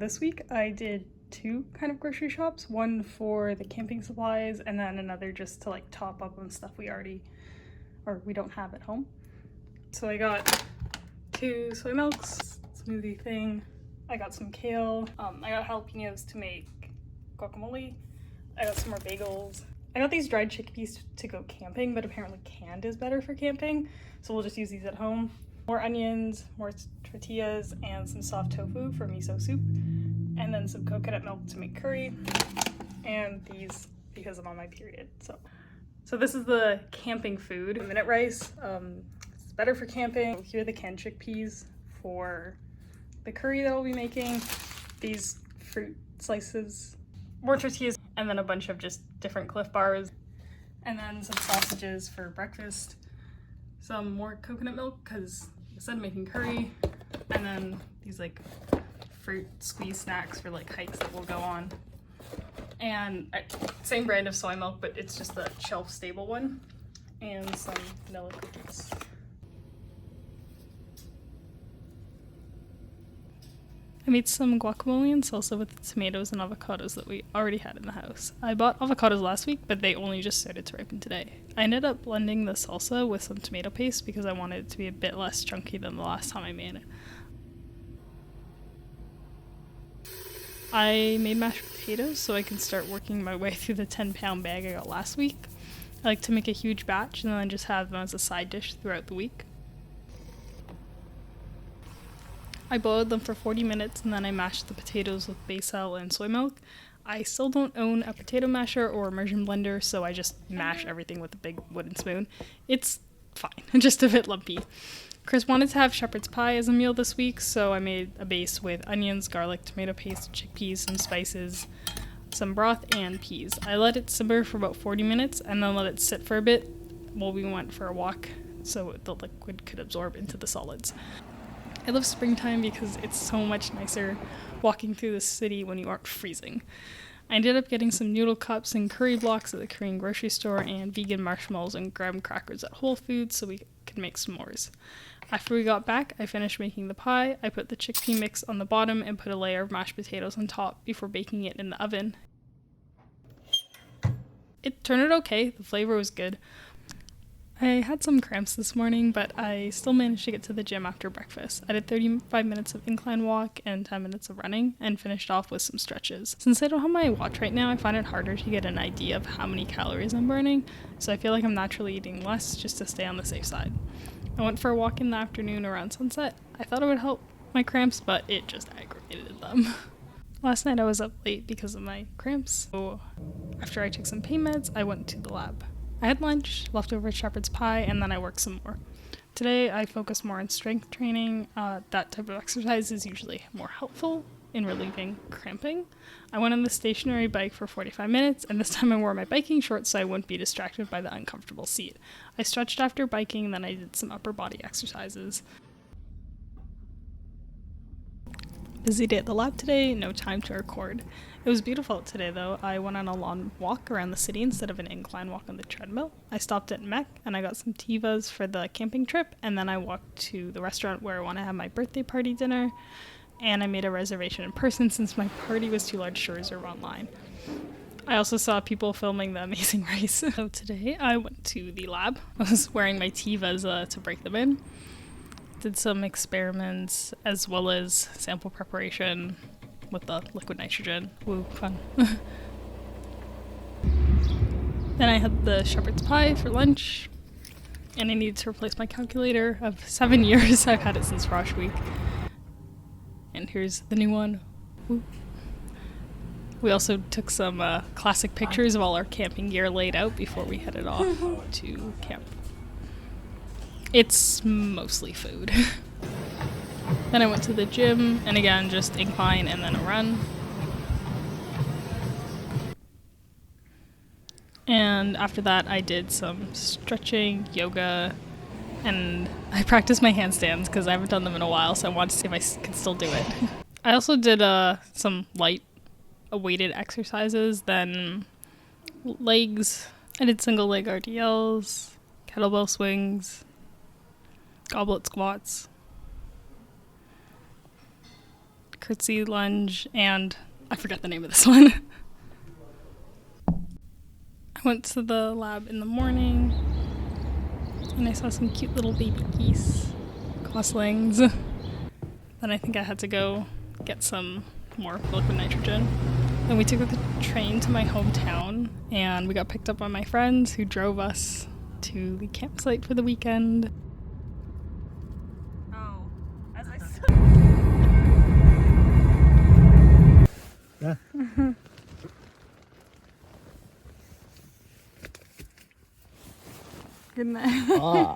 This week I did two kind of grocery shops, one for the camping supplies and then another just to like top up on stuff we don't have at home. So I got 2 soy milks, smoothie thing. I got some kale. I got jalapenos to make guacamole. I got some more bagels. I got these dried chickpeas to go camping, but apparently canned is better for camping, so we'll just use these at home. More onions, more tortillas, and some soft tofu for miso soup, and then some coconut milk to make curry, and these because I'm on my period. So this is the camping food. Minute rice, it's better for camping. Here are the canned chickpeas for the curry that I'll be making. These fruit slices, more tortillas, and then a bunch of just different Cliff Bars, and then some sausages for breakfast, some more coconut milk because instead of making curry, and then these like fruit squeeze snacks for like hikes that we'll go on, and same brand of soy milk, but it's just the shelf stable one, and some vanilla cookies. I made some guacamole and salsa with the tomatoes and avocados that we already had in the house. I bought avocados last week, but they only just started to ripen today. I ended up blending the salsa with some tomato paste because I wanted it to be a bit less chunky than the last time I made it. I made mashed potatoes so I can start working my way through the 10-pound bag I got last week. I like to make a huge batch and then just have them as a side dish throughout the week. I boiled them for 40 minutes and then I mashed the potatoes with basil and soy milk. I still don't own a potato masher or immersion blender, so I just mash everything with a big wooden spoon. It's fine, just a bit lumpy. Chris wanted to have shepherd's pie as a meal this week, so I made a base with onions, garlic, tomato paste, chickpeas, some spices, some broth, and peas. I let it simmer for about 40 minutes and then let it sit for a bit while we went for a walk so the liquid could absorb into the solids. I love springtime because it's so much nicer walking through the city when you aren't freezing. I ended up getting some noodle cups and curry blocks at the Korean grocery store and vegan marshmallows and graham crackers at Whole Foods so we could make s'mores. After we got back, I finished making the pie. I put the chickpea mix on the bottom and put a layer of mashed potatoes on top before baking it in the oven. It turned out okay. The flavor was good. I had some cramps this morning, but I still managed to get to the gym after breakfast. I did 35 minutes of incline walk and 10 minutes of running and finished off with some stretches. Since I don't have my watch right now, I find it harder to get an idea of how many calories I'm burning, so I feel like I'm naturally eating less just to stay on the safe side. I went for a walk in the afternoon around sunset. I thought it would help my cramps, but it just aggravated them. Last night I was up late because of my cramps, so after I took some pain meds, I went to the lab. I had lunch, leftover shepherd's pie, and then I worked some more. Today I focus more on strength training. That type of exercise is usually more helpful in relieving cramping. I went on the stationary bike for 45 minutes, and this time I wore my biking shorts so I wouldn't be distracted by the uncomfortable seat. I stretched after biking, and then I did some upper body exercises. Busy day at the lab today, no time to record. It was beautiful out today though. I went on a long walk around the city instead of an incline walk on the treadmill. I stopped at Mech and I got some Tivas for the camping trip, and then I walked to the restaurant where I want to have my birthday party dinner, and I made a reservation in person since my party was too large to reserve online. I also saw people filming the amazing race. So today I went to the lab. I was wearing my Tivas to break them in. Did some experiments as well as sample preparation with the liquid nitrogen. Woo, fun. Then I had the shepherd's pie for lunch, and I needed to replace my calculator of 7 years. I've had it since Frosh Week. And here's the new one. Woo. We also took some classic pictures of all our camping gear laid out before we headed off to camp. It's mostly food. Then I went to the gym, and again, just incline and then a run. And after that, I did some stretching, yoga, and I practiced my handstands because I haven't done them in a while, so I wanted to see if I could still do it. I also did some light weighted exercises, then legs. I did single leg RDLs, kettlebell swings, goblet squats, curtsy lunge, and I forgot the name of this one. I went to the lab in the morning and I saw some cute little baby geese, goslings. Then I think I had to go get some more liquid nitrogen. Then we took the train to my hometown and we got picked up by my friends who drove us to the campsite for the weekend. Oh, as I said. Yeah. Good night. Ah.